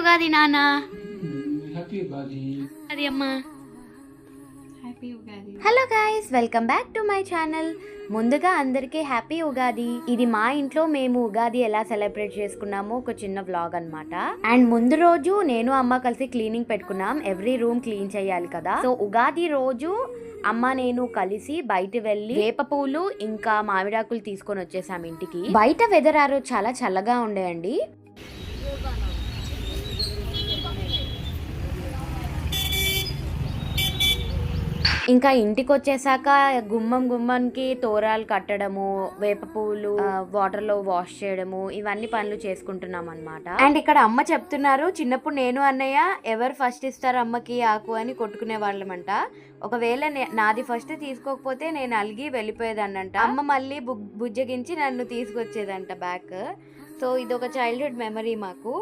ఉగాది నాన్న. హ్యాపీ ఉగాది. అది అమ్మా. Happy Ugadi. Hello guys, welcome back to my channel. ముందుగా అందరికీ హ్యాపీ ఉగాది. ఇది మా ఇంట్లో మేము ఉగాది ఎలా సెలబ్రేట్ చేసుకున్నామో ఒక చిన్న వ్లాగ్ అన్నమాట. అండ్ ముందు రోజు నేను అమ్మ కలిసి క్లీనింగ్ పెట్టుకున్నాం. ఎవ్రీ రూమ్ క్లీన్ చేయాలి కదా. సో ఉగాది రోజు అమ్మ నేను కలిసి బయట వెళ్ళి వేప పూలు ఇంకా మామిడాకులు తీసుకొని వచ్చేసాం ఇంటికి. బయట వెదర్ ఆ రోజు చాలా చల్లగా ఉండేయండి. ఇంకా ఇంటికి వచ్చేసాక గుమ్మంకి తోరాలు కట్టడము, వేప పువ్వులు వాటర్ లో వాష్ చేయడము, ఇవన్నీ పనులు చేసుకుంటున్నాం అన్నమాట. అండ్ ఇక్కడ అమ్మ చెప్తున్నారు, చిన్నప్పుడు నేను అన్నయ్య ఎవరు ఫస్ట్ ఇస్తారు అమ్మకి ఆకు అని కొట్టుకునే వాళ్ళమంట. ఒకవేళ నాది ఫస్ట్ తీసుకోకపోతే నేను అలిగి వెళ్ళిపోయేదాన్నంట. అమ్మ మళ్ళీ బుజ్జగించి నన్ను తీసుకొచ్చేదంట బ్యాక్. సో ఇది ఒక చైల్డ్హుడ్ మెమరీ మాకు.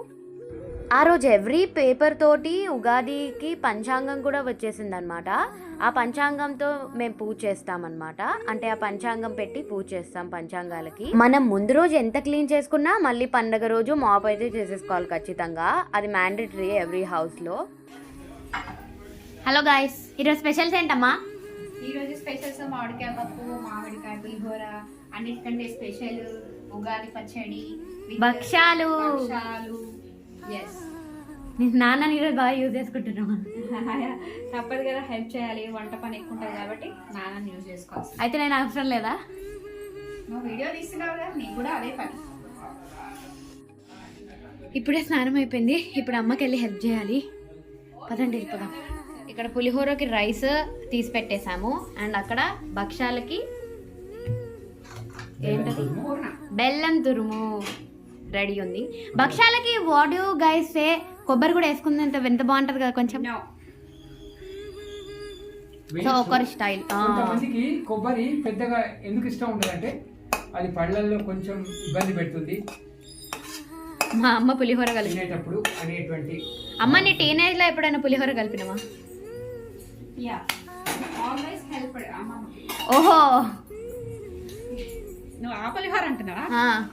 ఆ రోజు ఎవ్రీ పేపర్ తోటి ఉగాదికి పంచాంగం కూడా వచ్చేసింది అనమాట. ఆ పంచాంగంతో మేము పూజ చేస్తామన్నమాట. అంటే ఆ పంచాంగం పెట్టి పూజ చేస్తాం పంచాంగాలకి. మనం ముందు రోజు ఎంత క్లీన్ చేసుకున్నా మళ్ళీ పండగ రోజు మాప్ అయితే చేసేసుకోవాలి ఖచ్చితంగా. అది మ్యాండేటరీ ఎవ్రీ హౌస్ లో. హలో గాయస్, ఈరోజు స్పెషల్స్ ఏంటమ్మా? ఈరోజు స్పెషల్స్ మామిడికాయ పప్పు, మామిడికాయ పులిహోర, అన్నిటికంటే స్పెషల్ ఉగాది పచ్చడి, భక్షాలు. నాన్న ఈరోజు బాగా యూజ్ చేసుకుంటున్నామా? తప్పదు కదా, హెల్ప్ చేయాలి, వంట పని ఎక్కువ ఉంటుంది కాబట్టి నాన్న యూజ్ చేసుకోవాలి. అయితే నేను అవసరం లేదా? నువ్వు వీడియో తీస్తున్నావు కదా, నీకు కూడా అదే పని. ఇప్పుడే స్నానం అయిపోయింది, ఇప్పుడు అమ్మకి వెళ్ళి హెల్ప్ చేయాలి. పదండి వెళ్ళిపోదాం. ఇక్కడ పులిహోరకి రైస్ తీసి పెట్టేశాము. అండ్ అక్కడ భక్షాలకి ఏంటది, బెల్లం తురుము రెడీ ఉంది. భక్షాలకి వాట్ యు గైస్ సే, కొబ్బరి కూడా వేసుకుందంటే ఎంత బాగుంటది కదా కొంచెం. సో ఒకరి స్టైల్. కొంతమందికి కొబ్బరి పెద్దగా ఎందుకు ఇష్టం ఉండదంటే అది పళ్ళల్లో కొంచెం ఇబ్బంది పెడుతుంది. మా అమ్మ పులిహోర కలిపినప్పుడు అనేటువంటి. అమ్మ నీ టీనేజ్ లో ఎప్పుడైనా పులిహోర కలిపినవా? ఓహో, నువ్వు ఆ పులిహోర అంటున్నావా?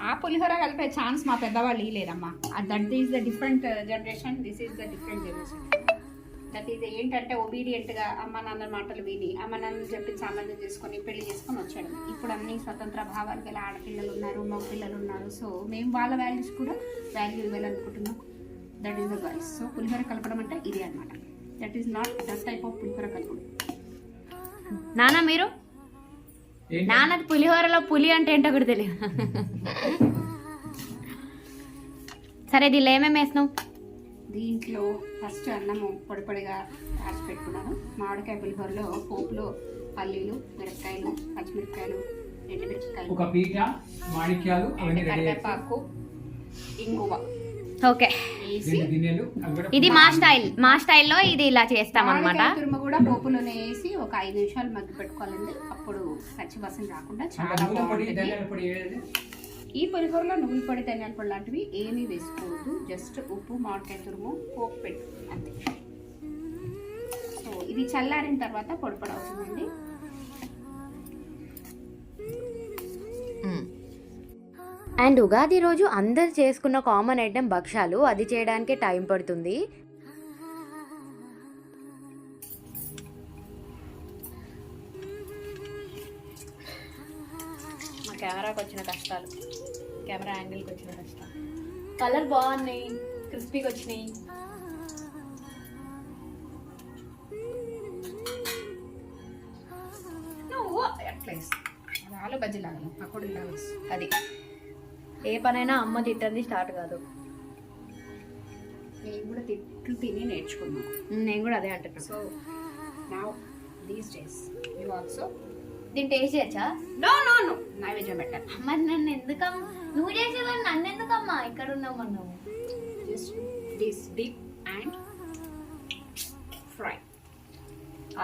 ఆ పులిహోర కలిపే ఛాన్స్ మా పెద్దవాళ్ళు ఇవ్వలేదమ్మా. That is the different generation, this is the different generation. That is ఏంటంటే ఒబీడియంట్ గా అమ్మ నాన్న మాటలు విని అమ్మ నాన్న చెప్పి సంబంధం చేసుకొని పెళ్లి చేసుకొని వచ్చాడు. ఇప్పుడు అన్ని స్వతంత్ర భావాలు గల ఆడపిల్లలు ఉన్నారు, మగ పిల్లలు ఉన్నారు. సో మేము వాళ్ళ వాల్యూస్ కూడా వాల్యూ ఇవ్వాలనుకుంటున్నాం. That is the voice. So పులిహోర కలపడం అంటే ఇది అనమాట. That is not that type of పులిహోర కలపడం. నాన్న మీరు నాన్నది పులిహోరలో పులి అంటే ఏంటో కూడా తెలియదు. సరే దీనిలో ఏమేమి వేసినావు? దీంట్లో ఫస్ట్ అన్నము పొడి పొడిగా రాసి పెట్టుకున్నాను. మామిడికాయ పులిహోరలో పోపులో పల్లీలు, మిరపకాయలు, పచ్చిమిరపకాయలు, ఎండుమిరపకాయలు, ఒక పీట మామిడికాయలు, కరివేపాకు, ఇంగువ. ఓకే, ఇది మా స్టైల్. మా స్టైల్లో ఇది ఇలా చేస్తాం అనమాట. తురుము కూడా పోపులోనే వేసి ఒక 5 నిమిషాలు మగ్గి పెట్టుకోవాలండి. అప్పుడు పచ్చి వాసన రాకుండా చాలా బాగుంటుంది. ఈ పులిహోరలో నువ్వుల పొడి, ధనియాల పొడి లాంటివి ఏమీ వేసుకోవద్దు. జస్ట్ ఉప్పు, మామిడికాయ తురుము, పోపు పెట్టు అంతే. సో ఇది చల్లారిన తర్వాత పొడి పొడి అవుతుందండి. అండ్ ఉగాది రోజు అందరు చేసుకున్న కామన్ ఐటెం భక్షాలు. అది చేయడానికి టైం పడుతుంది. మా కెమెరాకి వచ్చిన కష్టాలు, కెమెరా యాంగిల్కి వచ్చిన కష్టాలు. కలర్ బాగున్నాయి, క్రిస్పీగా వచ్చినాయి. ఆలు బజ్జీ లాగా, పకోడీ లాగా. అది ఏ పనైనా అమ్మ తిట్టంది స్టార్ట్ కాదు. నేను కూడా తిట్లు తిని నేర్చుకున్నాను. నేను కూడా అదే అంటున్నాను. So now these days you also దీన్ని టేస్ట్ చేయచ్చా? నో నో నో, నైవేద్యం పెట్టాను. మరి నన్ను ఎందుకమ్మా నువ్వు చేసేవాళ్ళు, నన్ను ఎందుకమ్మా ఇక్కడ ఉన్నామన్నావు? Just this dip and fry.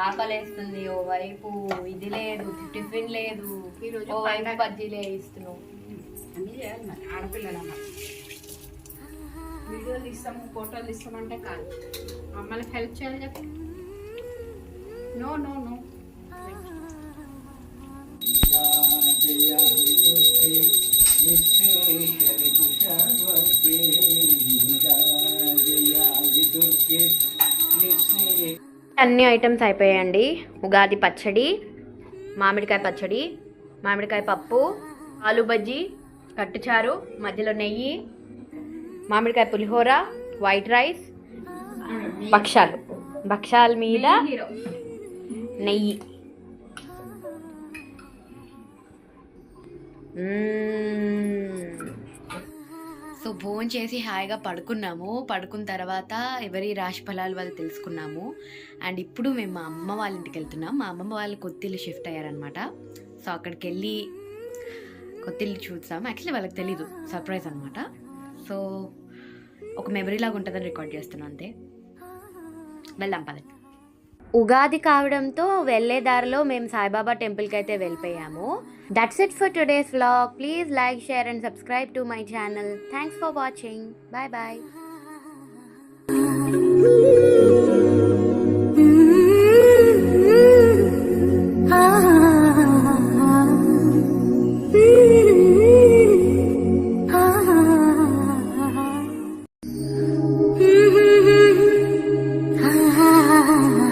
ఆకలేస్తుంది ఓవైపు, ఇది లేదు, టిఫిన్ లేదు, ఈరోజు ఓవైపు బజ్జీలే ఇస్తున్నావు. అన్నీ చేయాలి మరి, ఆడపిల్లలమ్మ. వీడియోలు ఇస్తాము, ఫోటోలు ఇస్తామంటే కాదు, అమ్మకి హెల్ప్ చేయాలి కదా. No no no. విశ్వేశ్వరి కుశవతే లీలా జయ అన్ని ఐటమ్స్ అయిపోయాయండి. ఉగాది పచ్చడి, మామిడికాయ పచ్చడి, మామిడికాయ పప్పు, ఆలు బజ్జీ, కట్టుచారు, మధ్యలో నెయ్యి, మామిడికాయ పులిహోర, వైట్ రైస్, భక్షాల మీద నెయ్యి. సో భోజనం చేసి హాయిగా పడుకున్నాము. పడుకున్న తర్వాత ఎవరి రాశి ఫలాలు వాళ్ళు తెలుసుకున్నాము. అండ్ ఇప్పుడు మేము మా అమ్మ వాళ్ళ ఇంటికి వెళ్తున్నాం. మా అమ్మమ్మ వాళ్ళు కొత్తిల్లు షిఫ్ట్ అయ్యారనమాట. సో అక్కడికి వెళ్ళి కొత్తిల్లు చూసాము. యాక్చువల్లీ వాళ్ళకి తెలీదు, సర్ప్రైజ్ అనమాట. సో ఒక మెమరీ లాగా ఉంటుందని రికార్డ్ చేస్తున్నాను అంతే. వెళ్దాం పదండి. ఉగాది కావడంతో వెళ్ళే దారిలో మేము సాయిబాబా టెంపుల్కి అయితే వెళ్ళిపోయాము. That's it for today's vlog. Please like, share and subscribe to my channel. Thanks for watching. Bye bye. ha ha ha